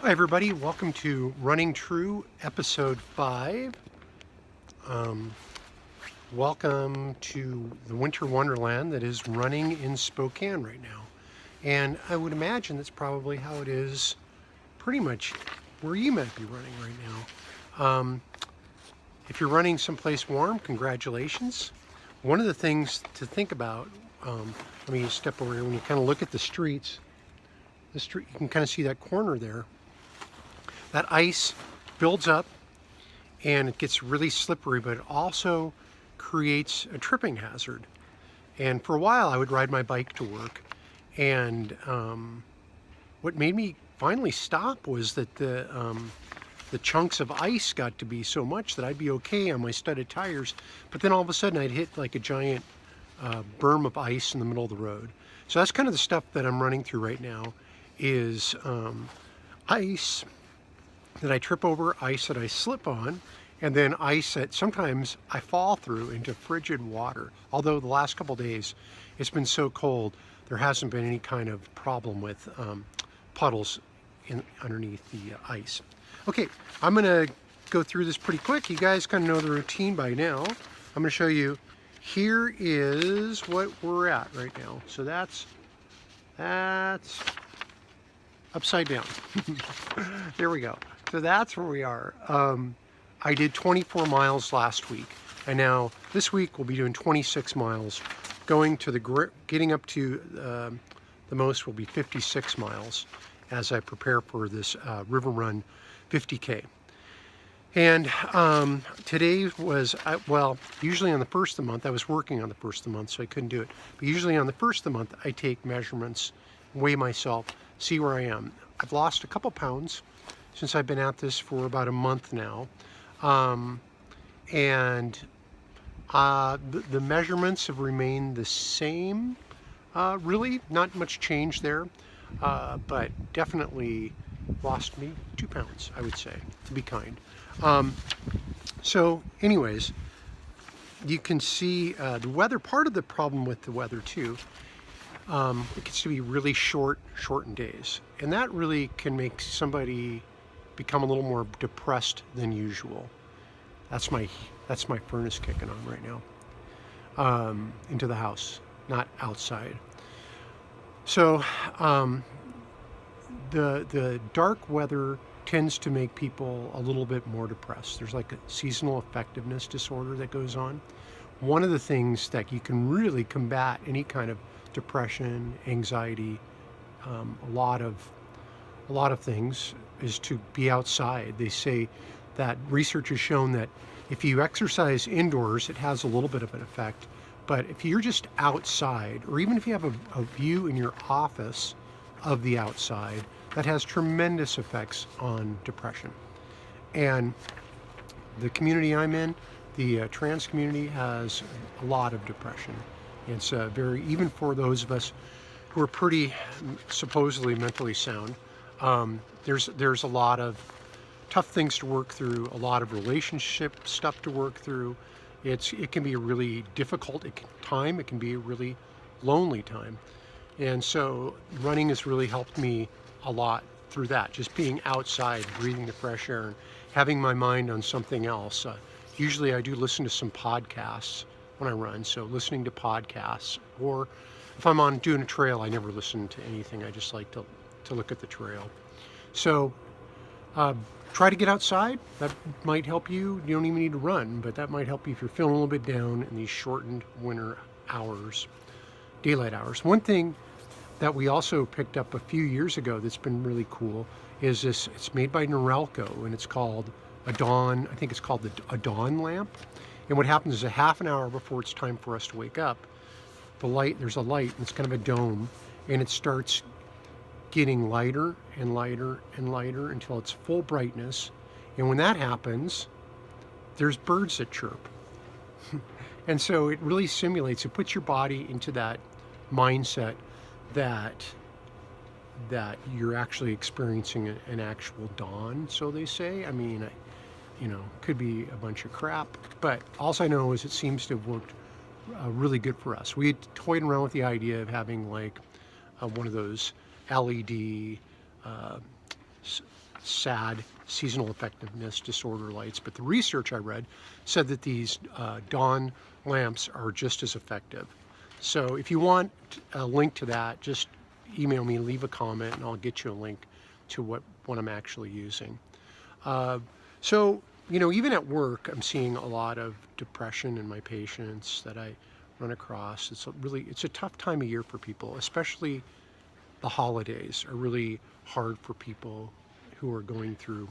Hi everybody, welcome to Running True episode 5. Um, Welcome to the winter wonderland that is running in Spokane right now. And I would imagine that's probably how it is pretty much where you might be running right now. If you're running someplace warm, congratulations. One of the things to think about, let me step over here, when you kind of look at the street, you can kind of see that corner there. That ice builds up and it gets really slippery, but it also creates a tripping hazard. And for a while, I would ride my bike to work, and what made me finally stop was that the chunks of ice got to be so much that I'd be okay on my studded tires, but then all of a sudden I'd hit like a giant berm of ice in the middle of the road. So that's kind of the stuff that I'm running through right now, is ice that I trip over, ice that I slip on, and then ice that sometimes I fall through into frigid water. Although the last couple days it's been so cold, there hasn't been any kind of problem with puddles underneath the ice. Okay, I'm gonna go through this pretty quick. You guys kind of know the routine by now. I'm gonna show you, here is what we're at right now. So that's upside down. There we go. So that's where we are. I did 24 miles last week, and now this week we'll be doing 26 miles. Getting up to the most will be 56 miles as I prepare for this River Run 50K. And today was, well, usually on the first of the month, I was working on the first of the month, so I couldn't do it. But usually on the first of the month, I take measurements, weigh myself, see where I am. I've lost a couple pounds since I've been at this for about a month now. And the measurements have remained the same. Really, not much change there, but definitely lost me 2 pounds, I would say, to be kind. So anyways, you can see the weather. Part of the problem with the weather too, it gets to be really shortened days, and that really can make somebody become a little more depressed than usual. That's my furnace kicking on right now, into the house, not outside. So the dark weather tends to make people a little bit more depressed. There's like a seasonal affectiveness disorder that goes on. One of the things that you can really combat any kind of depression, anxiety, a lot of things, is to be outside. They say that research has shown that if you exercise indoors, it has a little bit of an effect. But if you're just outside, or even if you have a view in your office of the outside, that has tremendous effects on depression. And the community I'm in, the trans community, has a lot of depression. It's even for those of us who are pretty supposedly mentally sound, there's a lot of tough things to work through, a lot of relationship stuff to work through. It can be a really difficult time. It can be a really lonely time. And so running has really helped me a lot through that. Just being outside, breathing the fresh air, and having my mind on something else. Usually I do listen to some podcasts when I run, so listening to podcasts, or if I'm on doing a trail, I never listen to anything. I just like to look at the trail. So try to get outside. That might help you. You don't even need to run, but that might help you if you're feeling a little bit down in these shortened winter hours, daylight hours. One thing that we also picked up a few years ago that's been really cool is this. It's made by Norelco, and it's called a dawn. I think it's called a dawn lamp. And what happens is a half an hour before it's time for us to wake up, there's a light, and it's kind of a dome, and it starts getting lighter and lighter and lighter until it's full brightness. And when that happens, there's birds that chirp. And so it really simulates, it puts your body into that mindset that you're actually experiencing an actual dawn, so they say. I mean, could be a bunch of crap, but all I know is it seems to have worked really good for us. We had toyed around with the idea of having like one of those LED SAD, seasonal effectiveness disorder lights. But the research I read said that these dawn lamps are just as effective. So if you want a link to that, just email me, leave a comment, and I'll get you a link to what I'm actually using. So, even at work, I'm seeing a lot of depression in my patients that I run across. It's a tough time of year for people, especially the holidays are really hard for people who are going through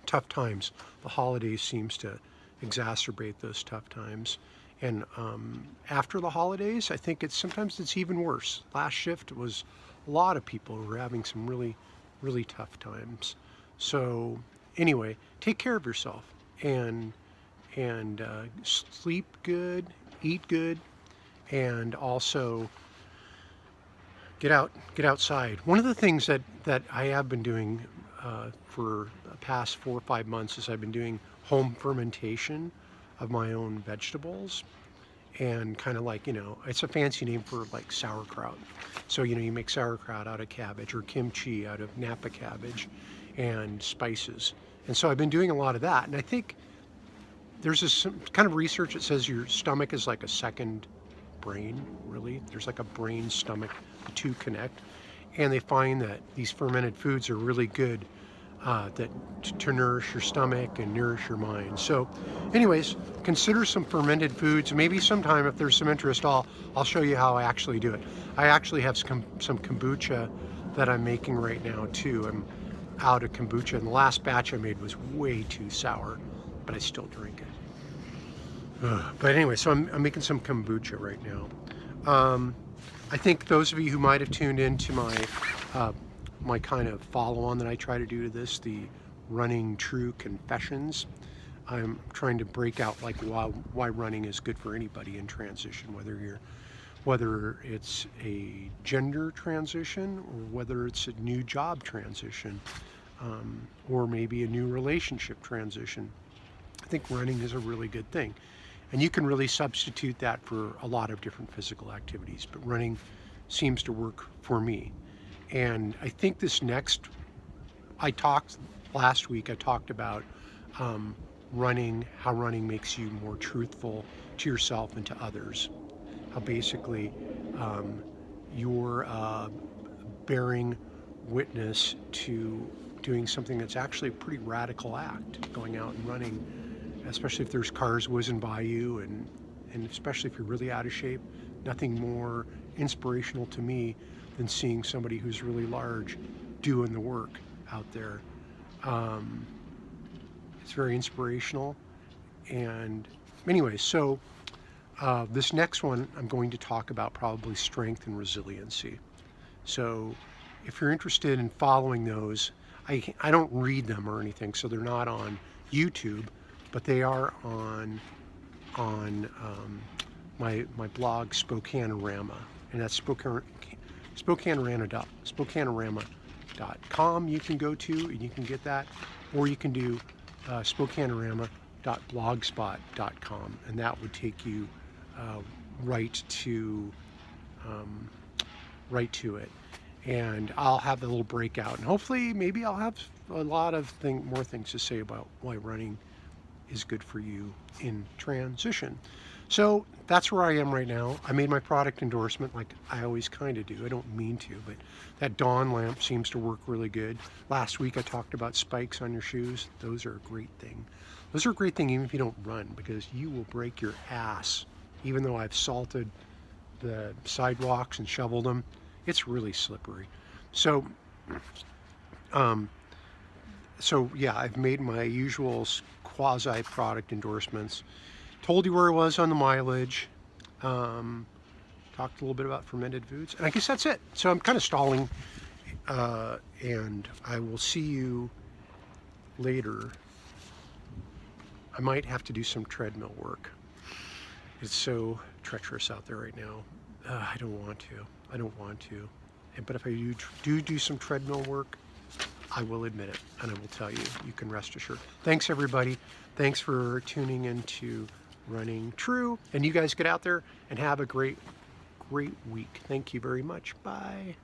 tough times. The holidays seems to exacerbate those tough times. And after the holidays, I think sometimes it's even worse. Last shift was a lot of people who were having some really, really tough times. So anyway, take care of yourself and sleep good, eat good, and also get outside. One of the things that I have been doing for the past 4 or 5 months is I've been doing home fermentation of my own vegetables, and kind of like, it's a fancy name for like sauerkraut. So, you make sauerkraut out of cabbage, or kimchi out of Napa cabbage, and spices. And so I've been doing a lot of that. And I think there's some kind of research that says your stomach is like a second brain, really. There's like a brain stomach, the two connect. And they find that these fermented foods are really good to nourish your stomach and nourish your mind. So anyways, consider some fermented foods. Maybe sometime, if there's some interest, I'll show you how I actually do it. I actually have some kombucha that I'm making right now too. I'm out of kombucha, and the last batch I made was way too sour, but I still drink it. But anyway, so I'm making some kombucha right now. I think those of you who might have tuned into my kind of follow-on that I try to do to this, the Running True Confessions, I'm trying to break out like why running is good for anybody in transition, whether it's a gender transition, or whether it's a new job transition, or maybe a new relationship transition. I think running is a really good thing. And you can really substitute that for a lot of different physical activities, but running seems to work for me. And I think last week I talked about running, how running makes you more truthful to yourself and to others. How basically you're bearing witness to doing something that's actually a pretty radical act, going out and running, especially if there's cars whizzing by you, and especially if you're really out of shape. Nothing more inspirational to me than seeing somebody who's really large doing the work out there. It's very inspirational. And anyway, so this next one I'm going to talk about probably strength and resiliency. So if you're interested in following those, I don't read them or anything, so they're not on YouTube, but they are on my blog Spokanorama, and that's Spokanorama.com. You can go to and you can get that, or you can do Spokanorama.blogspot.com, and that would take you right to it. And I'll have a little breakout, and hopefully maybe I'll have a lot of more things to say about why running is good for you in transition. So that's where I am right now. I made my product endorsement like I always kind of do. I don't mean to, but that dawn lamp seems to work really good. Last week I talked about spikes on your shoes. Those are a great thing. Those are a great thing even if you don't run, because you will break your ass. Even though I've salted the sidewalks and shoveled them, it's really slippery. So yeah, I've made my usual quasi product endorsements. Told you where I was on the mileage. Talked a little bit about fermented foods, and I guess that's it. So I'm kind of stalling, and I will see you later. I might have to do some treadmill work. It's so treacherous out there right now. I don't want to. But if I do some treadmill work, I will admit it, and I will tell you. You can rest assured. Thanks, everybody. Thanks for tuning into Running True. And you guys get out there and have a great week. Thank you very much. Bye.